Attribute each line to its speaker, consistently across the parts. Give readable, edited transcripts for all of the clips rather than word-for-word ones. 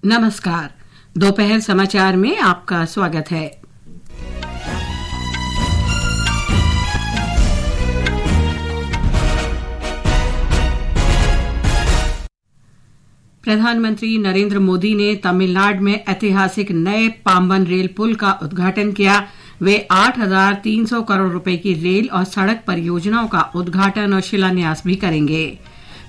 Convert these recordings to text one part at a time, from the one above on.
Speaker 1: नमस्कार। दोपहर समाचार में आपका स्वागत है। प्रधानमंत्री नरेंद्र मोदी ने तमिलनाडु में ऐतिहासिक नए पाम्बन रेल पुल का उद्घाटन किया। वे 8,300 करोड़ रुपए की रेल और सड़क परियोजनाओं का उद्घाटन और शिलान्यास भी करेंगे।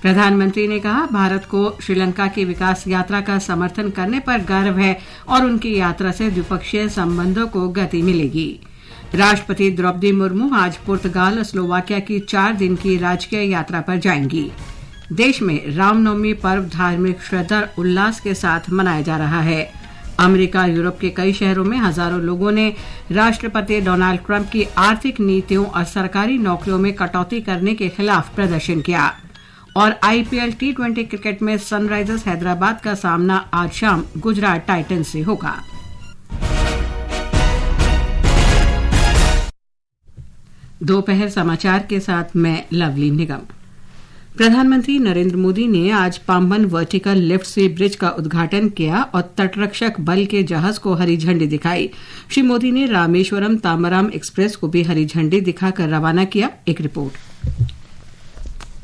Speaker 1: प्रधानमंत्री ने कहा, भारत को श्रीलंका की विकास यात्रा का समर्थन करने पर गर्व है और उनकी यात्रा से द्विपक्षीय संबंधों को गति मिलेगी। राष्ट्रपति द्रौपदी मुर्मू आज पुर्तगाल और स्लोवाकिया की 4 दिन की राजकीय यात्रा पर जाएंगी। देश में रामनवमी पर्व धार्मिक श्रद्धा और उल्लास के साथ मनाया जा रहा है। अमेरिका, यूरोप के कई शहरों में हजारों लोगों ने राष्ट्रपति डोनाल्ड ट्रंप की आर्थिक नीतियों और सरकारी नौकरियों में कटौती करने के खिलाफ प्रदर्शन किया। और आईपीएल T20 क्रिकेट में सनराइजर्स हैदराबाद का सामना आज शाम गुजरात टाइटंस से होगा। दोपहर समाचार के साथ मैं लवली निगम। प्रधानमंत्री नरेंद्र मोदी ने आज पाम्बन वर्टिकल लिफ्ट सी ब्रिज का उद्घाटन किया और तटरक्षक बल के जहाज को हरी झंडी दिखाई। श्री मोदी ने रामेश्वरम तांबरम एक्सप्रेस को भी हरी झंडी दिखाकर रवाना किया। एक रिपोर्ट।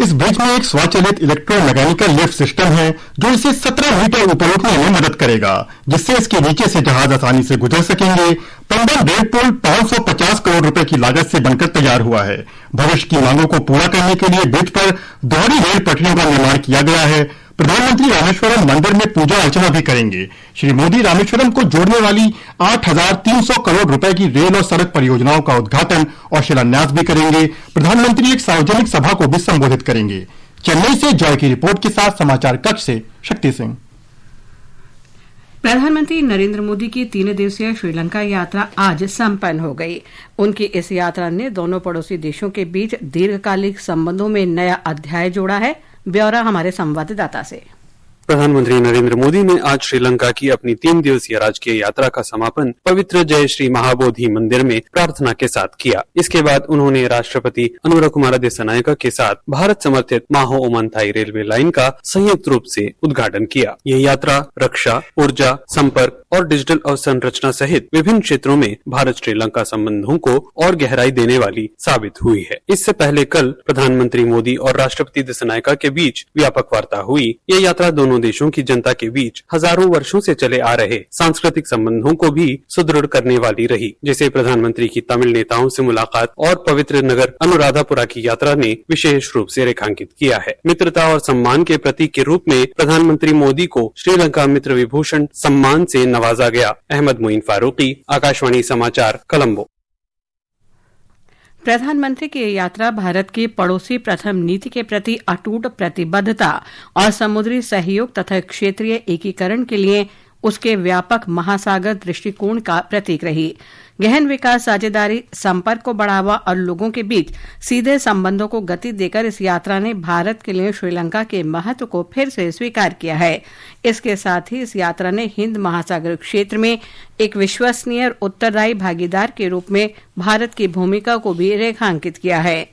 Speaker 2: इस ब्रिज में एक स्वचालित इलेक्ट्रोमैकेनिकल लिफ्ट सिस्टम है जो इसे 17 मीटर ऊपर उठने में मदद करेगा, जिससे इसके नीचे से जहाज आसानी से गुजर सकेंगे। पाम्बन रेल पुल 550 करोड़ रुपए की लागत से बनकर तैयार हुआ है। भविष्य की मांगों को पूरा करने के लिए ब्रिज पर दोहरी रेल पटरियों का निर्माण किया गया है। प्रधानमंत्री रामेश्वरम मंदिर में पूजा अर्चना भी करेंगे। श्री मोदी रामेश्वरम को जोड़ने वाली 8,300 करोड़ रुपए की रेल और सड़क परियोजनाओं का उद्घाटन और शिलान्यास भी करेंगे। प्रधानमंत्री एक सार्वजनिक सभा को भी संबोधित करेंगे। चेन्नई से जॉय की रिपोर्ट के साथ समाचार कक्ष से शक्ति सिंह।
Speaker 1: प्रधानमंत्री नरेंद्र मोदी की 3 दिवसीय श्रीलंका यात्रा आज संपन्न हो गई। उनकी इस यात्रा ने दोनों पड़ोसी देशों के बीच दीर्घकालिक संबंधों में नया अध्याय जोड़ा है। ब्यौरा हमारे संवाददाता से।
Speaker 3: प्रधानमंत्री नरेंद्र मोदी ने आज श्रीलंका की अपनी 3 दिवसीय राजकीय यात्रा का समापन पवित्र जय श्री महाबोधि मंदिर में प्रार्थना के साथ किया। इसके बाद उन्होंने राष्ट्रपति अनुराकुमार दिसानायका के साथ भारत समर्थित माहो ओमनथाई रेलवे लाइन का संयुक्त रूप से उद्घाटन किया। यह यात्रा रक्षा, ऊर्जा, संपर्क और डिजिटल अवसंरचना सहित विभिन्न क्षेत्रों में भारत श्रीलंका संबंधों को और गहराई देने वाली साबित हुई है। इससे पहले कल प्रधानमंत्री मोदी और राष्ट्रपति दिसानायका के बीच व्यापक वार्ता हुई। यह यात्रा दोनों देशों की जनता के बीच हजारों वर्षों से चले आ रहे सांस्कृतिक संबंधों को भी सुदृढ़ करने वाली रही, जिसे प्रधानमंत्री की तमिल नेताओं से मुलाकात और पवित्र नगर अनुराधापुरा की यात्रा ने विशेष रूप से रेखांकित किया है। मित्रता और सम्मान के प्रतीक के रूप में प्रधानमंत्री मोदी को श्रीलंका मित्र विभूषण सम्मान से नवाजा गया। अहमद मोइन फारूकी, आकाशवाणी समाचार, कोलंबो।
Speaker 1: प्रधानमंत्री की यात्रा भारत की पड़ोसी प्रथम नीति के प्रति अटूट प्रतिबद्धता और समुद्री सहयोग तथा क्षेत्रीय एकीकरण के लिए उसके व्यापक महासागर दृष्टिकोण का प्रतीक रही। गहन विकास साझेदारी, संपर्क को बढ़ावा और लोगों के बीच सीधे संबंधों को गति देकर इस यात्रा ने भारत के लिए श्रीलंका के महत्व को फिर से स्वीकार किया है। इसके साथ ही इस यात्रा ने हिंद महासागर क्षेत्र में एक विश्वसनीय और उत्तरदायी भागीदार के रूप में भारत की भूमिका को भी रेखांकित किया है।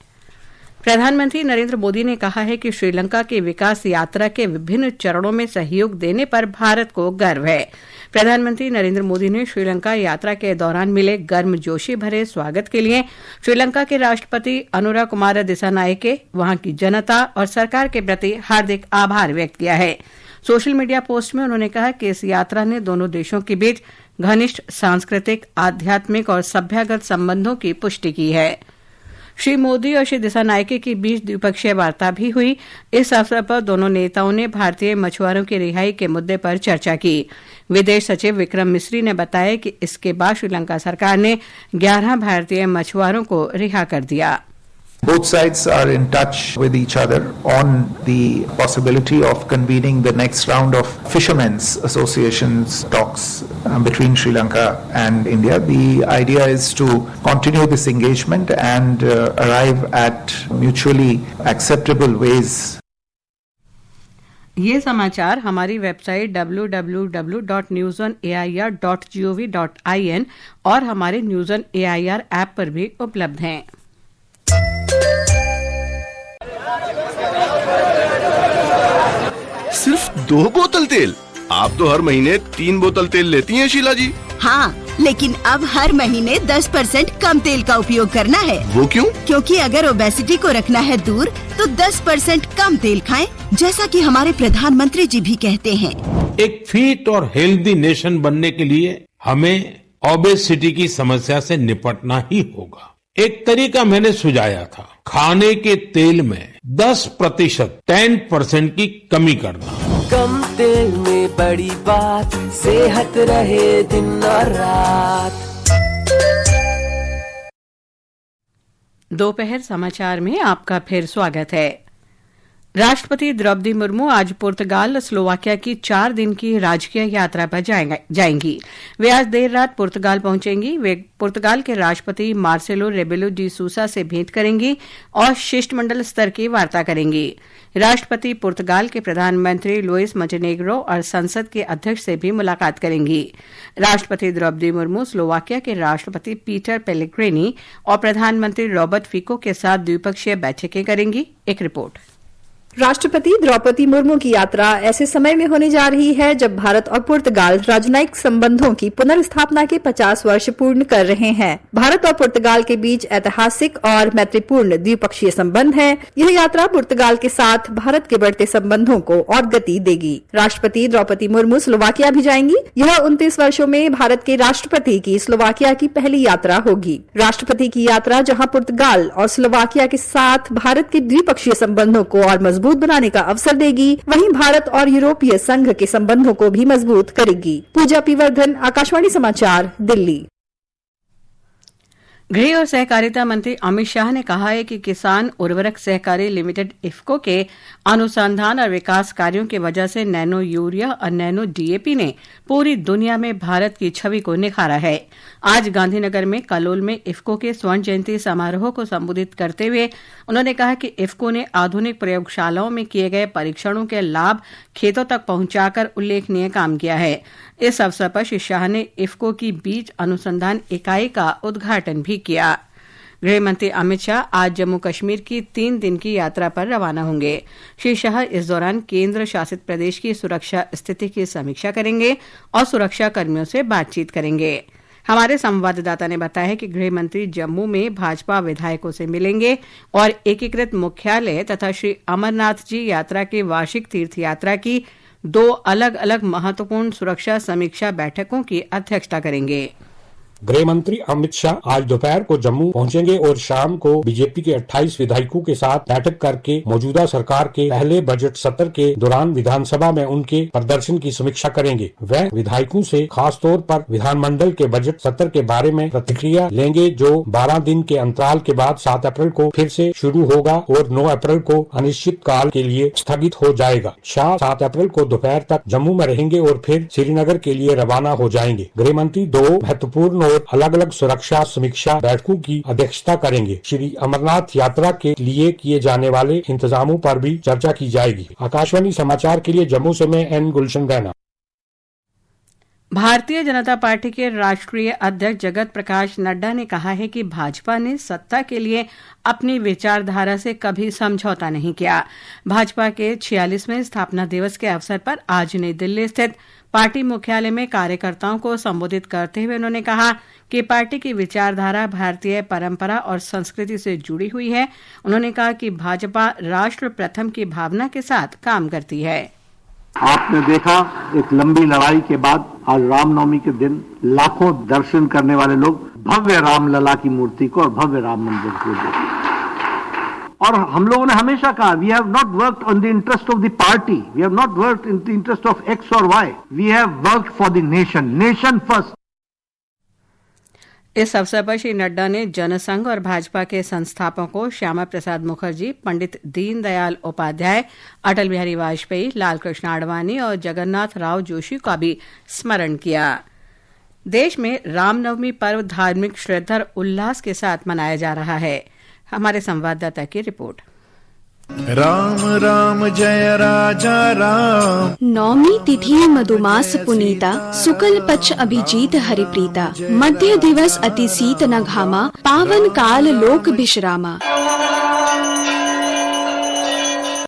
Speaker 1: प्रधानमंत्री नरेंद्र मोदी ने कहा है कि श्रीलंका की विकास यात्रा के विभिन्न चरणों में सहयोग देने पर भारत को गर्व है। प्रधानमंत्री नरेंद्र मोदी ने श्रीलंका यात्रा के दौरान मिले गर्मजोशी भरे स्वागत के लिए श्रीलंका के राष्ट्रपति अनुराकुमार दिसानायके, वहां की जनता और सरकार के प्रति हार्दिक आभार व्यक्त किया है। सोशल मीडिया पोस्ट में उन्होंने कहा कि इस यात्रा ने दोनों देशों के बीच घनिष्ठ सांस्कृतिक, आध्यात्मिक और सभ्यगत संबंधों की पुष्टि की है। श्री मोदी और श्री दिसानायके के बीच द्विपक्षीय वार्ता भी हुई। इस अवसर पर दोनों नेताओं ने भारतीय मछुआरों की रिहाई के मुद्दे पर चर्चा की। विदेश सचिव विक्रम मिस्री ने बताया कि इसके बाद श्रीलंका सरकार ने 11 भारतीय मछुआरों को रिहा कर दिया।
Speaker 4: Both sides are in touch with each other on the possibility of convening the next round of Fishermen's Association's talks between Sri Lanka and India. The idea is to continue this engagement and arrive at mutually acceptable ways.
Speaker 1: ये समाचार हमारी website www.newsonair.gov.in और हमारे news on AIR app पर भी उपलब्ध हैं।
Speaker 5: सिर्फ 2 बोतल तेल, आप तो हर महीने 3 बोतल तेल लेती हैं शीला जी।
Speaker 6: हाँ, लेकिन अब हर महीने 10% कम तेल का उपयोग करना है।
Speaker 5: वो क्यों?
Speaker 6: क्योंकि अगर ओबेसिटी को रखना है दूर तो 10% कम तेल खाएं, जैसा कि हमारे प्रधानमंत्री जी भी कहते हैं।
Speaker 7: एक फिट और हेल्दी नेशन बनने के लिए हमें ओबेसिटी की समस्या से निपटना ही होगा। एक तरीका मैंने सुझाया था, खाने के तेल में 10% की कमी करना।
Speaker 8: कम तेल में बड़ी बात, सेहत रहे दिन और रात।
Speaker 1: दोपहर समाचार में आपका फिर स्वागत है। राष्ट्रपति द्रौपदी मुर्मू आज पुर्तगाल स्लोवाकिया की 4 दिन की राजकीय यात्रा पर जाएंगी। वे आज देर रात पुर्तगाल पहुंचेंगी। वे पुर्तगाल के राष्ट्रपति मार्सेलो रेबेलो डी सूसा से भेंट करेंगी और शिष्टमंडल स्तर की वार्ता करेंगी। राष्ट्रपति पुर्तगाल के प्रधानमंत्री लुइस मोंटेनेग्रो और संसद के अध्यक्ष से भी मुलाकात करेंगी। राष्ट्रपति द्रौपदी मुर्मू स्लोवाकिया के राष्ट्रपति पीटर पेलेग्रिनी और प्रधानमंत्री रॉबर्ट फिको के साथ द्विपक्षीय बैठकें करेंगी। एक रिपोर्ट।
Speaker 9: राष्ट्रपति द्रौपदी मुर्मू की यात्रा ऐसे समय में होने जा रही है जब भारत और पुर्तगाल राजनयिक संबंधों की पुनर्स्थापना के 50 वर्ष पूर्ण कर रहे हैं। भारत और पुर्तगाल के बीच ऐतिहासिक और मैत्रीपूर्ण द्विपक्षीय संबंध हैं। यह यात्रा पुर्तगाल के साथ भारत के बढ़ते संबंधों को और गति देगी। राष्ट्रपति द्रौपदी मुर्मू स्लोवाकिया भी जाएंगी। यह 29 वर्षों में भारत के राष्ट्रपति की स्लोवाकिया की पहली यात्रा होगी। राष्ट्रपति की यात्रा जहां पुर्तगाल और स्लोवाकिया के साथ भारत के द्विपक्षीय संबंधों को और मजबूत बनाने का अवसर देगी, वहीं भारत और यूरोपीय संघ के संबंधों को भी मजबूत करेगी। पूजा पीवर्धन, आकाशवाणी समाचार, दिल्ली।
Speaker 1: गृह और सहकारिता मंत्री अमित शाह ने कहा है कि किसान उर्वरक सहकारी लिमिटेड इफ्को के अनुसंधान और विकास कार्यों की वजह से नैनो यूरिया और नैनो डीएपी ने पूरी दुनिया में भारत की छवि को निखारा है। आज गांधीनगर में कलोल में इफ्को के स्वर्ण जयंती समारोह को संबोधित करते हुए उन्होंने कहा कि इफ्को ने आधुनिक प्रयोगशालाओं में किए गए परीक्षणों के लाभ खेतों तक पहुंचाकर उल्लेखनीय काम किया है। इस अवसर पर श्री शाह ने इफ्को की बीज अनुसंधान इकाई का उद्घाटन भी किया। गृह मंत्री अमित शाह आज जम्मू कश्मीर की 3 दिन की यात्रा पर रवाना होंगे। श्री शाह इस दौरान केंद्र शासित प्रदेश की सुरक्षा स्थिति की समीक्षा करेंगे और सुरक्षा कर्मियों से बातचीत करेंगे। हमारे संवाददाता ने बताया है कि गृह मंत्री जम्मू में भाजपा विधायकों से मिलेंगे और एकीकृत मुख्यालय तथा श्री अमरनाथ जी यात्रा की वार्षिक तीर्थ यात्रा की 2 अलग अलग महत्वपूर्ण सुरक्षा समीक्षा बैठकों की अध्यक्षता करेंगे।
Speaker 7: गृह मंत्री अमित शाह आज दोपहर को जम्मू पहुंचेंगे और शाम को बीजेपी के 28 विधायकों के साथ बैठक करके मौजूदा सरकार के पहले बजट सत्र के दौरान विधानसभा में उनके प्रदर्शन की समीक्षा करेंगे। वह विधायकों से खास तौर पर विधानमंडल के बजट सत्र के बारे में प्रतिक्रिया लेंगे, जो 12 दिन के अंतराल के बाद 7 अप्रैल को फिर से शुरू होगा और 9 अप्रैल को अनिश्चित काल के लिए स्थगित हो जाएगा। शाह 7 अप्रैल को दोपहर तक जम्मू में रहेंगे और फिर श्रीनगर के लिए रवाना हो जाएंगे। गृह मंत्री 2 महत्वपूर्ण और अलग अलग सुरक्षा समीक्षा बैठकों की अध्यक्षता करेंगे। श्री अमरनाथ यात्रा के लिए किए जाने वाले इंतजामों पर भी चर्चा की जाएगी। आकाशवाणी समाचार के लिए जम्मू से मैं एन गुलशन रैना।
Speaker 1: भारतीय जनता पार्टी के राष्ट्रीय अध्यक्ष जगत प्रकाश नड्डा ने कहा है कि भाजपा ने सत्ता के लिए अपनी विचारधारा से कभी समझौता नहीं किया। भाजपा के 46वें स्थापना दिवस के अवसर पर आज नई दिल्ली स्थित पार्टी मुख्यालय में कार्यकर्ताओं को संबोधित करते हुए उन्होंने कहा कि पार्टी की विचारधारा भारतीय परंपरा और संस्कृति से जुड़ी हुई है। उन्होंने कहा कि भाजपा राष्ट्र प्रथम की भावना के साथ काम करती है।
Speaker 10: आपने देखा एक लंबी लड़ाई के बाद आज रामनवमी के दिन लाखों दर्शन करने वाले लोग भव्य रामलला की मूर्ति को और भव्य राम मंदिर को देखते। और हम लोगों ने हमेशा कहा we have not worked on the interest of the party, we have not worked in the interest of X और Y, we have worked for the nation, nation first.
Speaker 1: इस अवसर पर श्री नड्डा ने जनसंघ और भाजपा के संस्थापकों श्यामा प्रसाद मुखर्जी, पंडित दीनदयाल उपाध्याय, अटल बिहारी वाजपेयी, लालकृष्ण आडवाणी और जगन्नाथ राव जोशी का भी स्मरण किया। देश में रामनवमी पर्व धार्मिक श्रद्धा और उल्लास के साथ मनाया जा रहा है। हमारे संवाददाता की रिपोर्ट।
Speaker 11: राम राम जय राजा राम।
Speaker 12: नौमी तिथि मधुमास पुनीता, शुक्ल पक्ष अभिजीत हरिप्रीता, मध्य दिवस अति शीत न घामा, पावन काल लोक विश्रामा।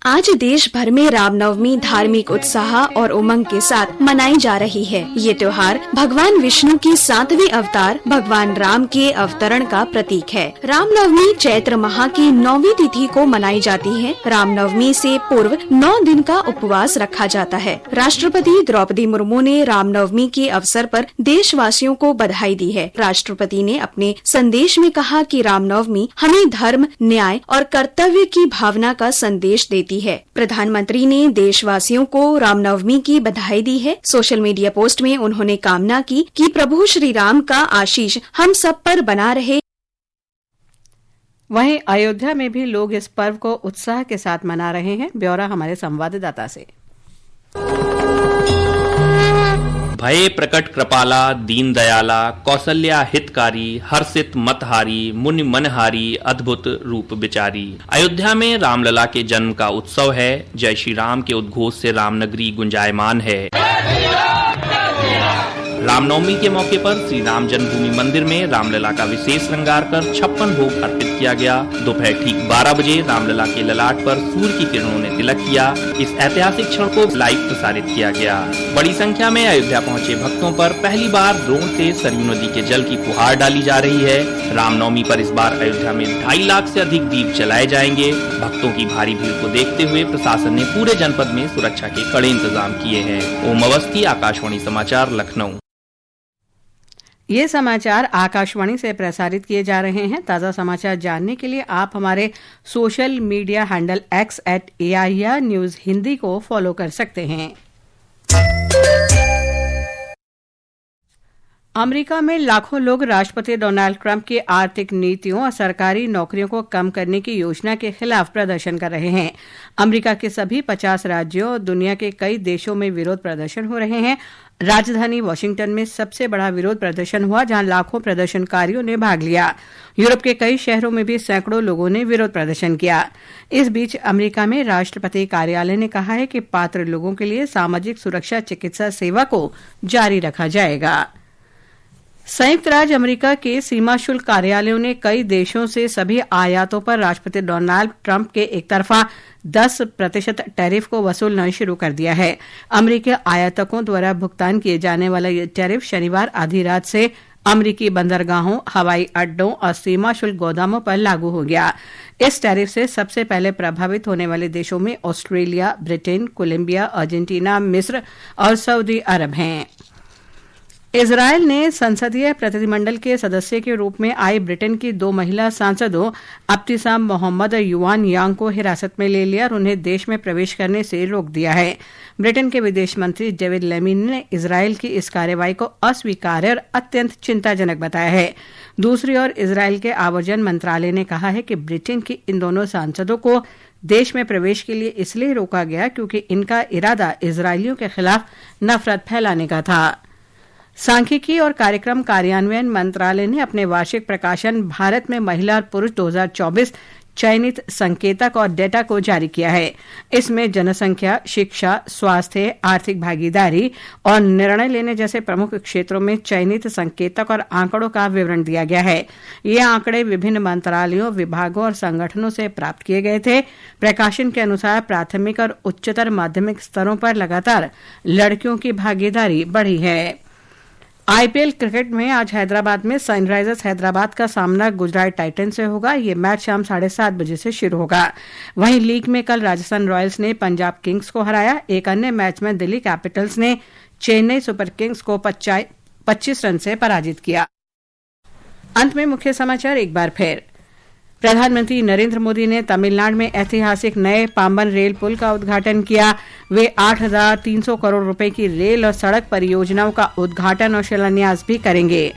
Speaker 12: आज देश भर में रामनवमी धार्मिक उत्साह और उमंग के साथ मनाई जा रही है। ये त्योहार भगवान विष्णु की 7वें अवतार भगवान राम के अवतरण का प्रतीक है। रामनवमी चैत्र माह की 9वीं तिथि को मनाई जाती है। रामनवमी से पूर्व 9 दिन का उपवास रखा जाता है। राष्ट्रपति द्रौपदी मुर्मू ने रामनवमी के अवसर पर देशवासियों को बधाई दी है। राष्ट्रपति ने अपने संदेश में कहा कि रामनवमी हमें धर्म, न्याय और कर्तव्य की भावना का संदेश देती है। प्रधानमंत्री ने देशवासियों को रामनवमी की बधाई दी है। सोशल मीडिया पोस्ट में उन्होंने कामना की कि प्रभु श्री राम का आशीष हम सब पर बना रहे।
Speaker 1: वहीं अयोध्या में भी लोग इस पर्व को उत्साह के साथ मना रहे हैं। ब्यौरा हमारे संवाददाता से।
Speaker 13: भये प्रकट कृपाला दीन दयाला कौशल्या हितकारी हर्षित मतहारी मुनि मनहारी अद्भुत रूप विचारी। अयोध्या में रामलला के जन्म का उत्सव है। जय श्री राम के उद्घोष से रामनगरी गुंजायमान है। रामनवमी के मौके पर श्री राम जन्मभूमि मंदिर में रामलला का विशेष श्रृंगार कर 56 भोग अर्पित किया गया। दोपहर ठीक 12 बजे रामलला के ललाट पर सूर्य की किरणों ने तिलक किया। इस ऐतिहासिक क्षण को लाइव प्रसारित किया गया। बड़ी संख्या में अयोध्या पहुंचे भक्तों पर पहली बार ड्रोन से सरयू नदी के जल की फुहार डाली जा रही है। रामनवमी पर इस बार अयोध्या में 2.5 लाख से अधिक दीप जलाए जाएंगे। भक्तों की भारी भीड़ को देखते हुए प्रशासन ने पूरे जनपद में सुरक्षा के कड़े इंतजाम किए हैं। ओम अवस्थी, आकाशवाणी समाचार, लखनऊ।
Speaker 1: ये समाचार आकाशवाणी से प्रसारित किए जा रहे हैं। ताज़ा समाचार जानने के लिए आप हमारे social media handle @AIR news Hindi को फॉलो कर सकते हैं। अमेरिका में लाखों लोग राष्ट्रपति डोनाल्ड ट्रंप की आर्थिक नीतियों और सरकारी नौकरियों को कम करने की योजना के खिलाफ प्रदर्शन कर रहे हैं। अमेरिका के सभी 50 राज्यों और दुनिया के कई देशों में विरोध प्रदर्शन हो रहे हैं। राजधानी वॉशिंगटन में सबसे बड़ा विरोध प्रदर्शन हुआ, जहां लाखों प्रदर्शनकारियों ने भाग लिया। यूरोप के कई शहरों में भी सैकड़ों लोगों ने विरोध प्रदर्शन किया। इस बीच अमेरिका में राष्ट्रपति कार्यालय ने कहा है कि पात्र लोगों के लिए सामाजिक सुरक्षा चिकित्सा सेवा को जारी रखा जाएगा। संयुक्त राज्य अमेरिका के सीमा शुल्क कार्यालयों ने कई देशों से सभी आयातों पर राष्ट्रपति डोनाल्ड ट्रंप के एक तरफा 10% टैरिफ को वसूलना शुरू कर दिया है। अमेरिकी आयातकों द्वारा भुगतान किए जाने वाला यह टैरिफ शनिवार आधी रात से अमेरिकी बंदरगाहों, हवाई अड्डों और सीमा शुल्क गोदामों पर लागू हो गया। इस टैरिफ से सबसे पहले प्रभावित होने वाले देशों में ऑस्ट्रेलिया, ब्रिटेन, कोलंबिया, अर्जेंटीना, मिस्र और सऊदी अरब हैं। इजरायल ने संसदीय प्रतिनिधिमंडल के सदस्य के रूप में आई ब्रिटेन की 2 महिला सांसदों अब्तिसाम मोहम्मद और युआन यांग को हिरासत में ले लिया और उन्हें देश में प्रवेश करने से रोक दिया है। ब्रिटेन के विदेश मंत्री डेविड लेमिन ने इजरायल की इस कार्रवाई को अस्वीकार्य और अत्यंत चिंताजनक बताया है। दूसरी ओर इजरायल के आव्रजन मंत्रालय ने कहा है कि ब्रिटेन की इन दोनों सांसदों को देश में प्रवेश के लिए इसलिए रोका गया क्योंकि इनका इरादा इजरायलियों के खिलाफ नफरत फैलाने का था। सांख्यिकी और कार्यक्रम कार्यान्वयन मंत्रालय ने अपने वार्षिक प्रकाशन भारत में महिला और पुरुष 2024 चयनित संकेतक और डेटा को जारी किया है। इसमें जनसंख्या, शिक्षा, स्वास्थ्य, आर्थिक भागीदारी और निर्णय लेने जैसे प्रमुख क्षेत्रों में चयनित संकेतक और आंकड़ों का विवरण दिया गया है। ये आंकड़े विभिन्न मंत्रालयों, विभागों और संगठनों से प्राप्त किए गए थे। प्रकाशन के अनुसार प्राथमिक और उच्चतर माध्यमिक स्तरों पर लगातार लड़कियों की भागीदारी बढ़ी है। आईपीएल क्रिकेट में आज हैदराबाद में सनराइजर्स हैदराबाद का सामना गुजरात टाइटंस से होगा। ये मैच शाम 7:30 बजे से शुरू होगा। वहीं लीग में कल राजस्थान रॉयल्स ने पंजाब किंग्स को हराया। एक अन्य मैच में दिल्ली कैपिटल्स ने चेन्नई सुपर किंग्स को 25 रन से पराजित किया। अंत में मुख्य समाचार एक बार फिर। प्रधानमंत्री नरेंद्र मोदी ने तमिलनाडु में ऐतिहासिक नए पाम्बन रेल पुल का उद्घाटन किया। वे 8,300 करोड़ रुपए की रेल और सड़क परियोजनाओं का उद्घाटन और शिलान्यास भी करेंगे।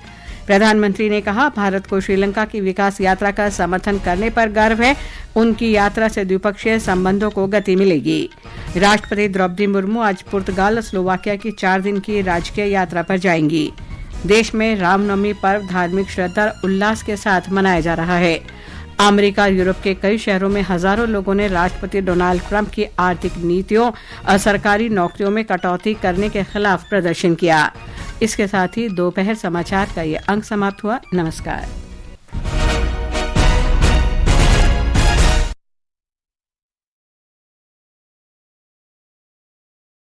Speaker 1: प्रधानमंत्री ने कहा, भारत को श्रीलंका की विकास यात्रा का समर्थन करने पर गर्व है। उनकी यात्रा से द्विपक्षीय संबंधों को गति मिलेगी। राष्ट्रपति द्रौपदी मुर्मू आज पुर्तगाल और स्लोवाकिया की 4 दिन की राजकीय यात्रा पर जाएंगी। देश में रामनवमी पर्व धार्मिक श्रद्धा और उल्लास के साथ मनाया जा रहा है। अमेरिका और यूरोप के कई शहरों में हजारों लोगों ने राष्ट्रपति डोनाल्ड ट्रंप की आर्थिक नीतियों और सरकारी नौकरियों में कटौती करने के खिलाफ प्रदर्शन किया। इसके साथ ही दोपहर समाचार का ये अंक समाप्त हुआ। नमस्कार।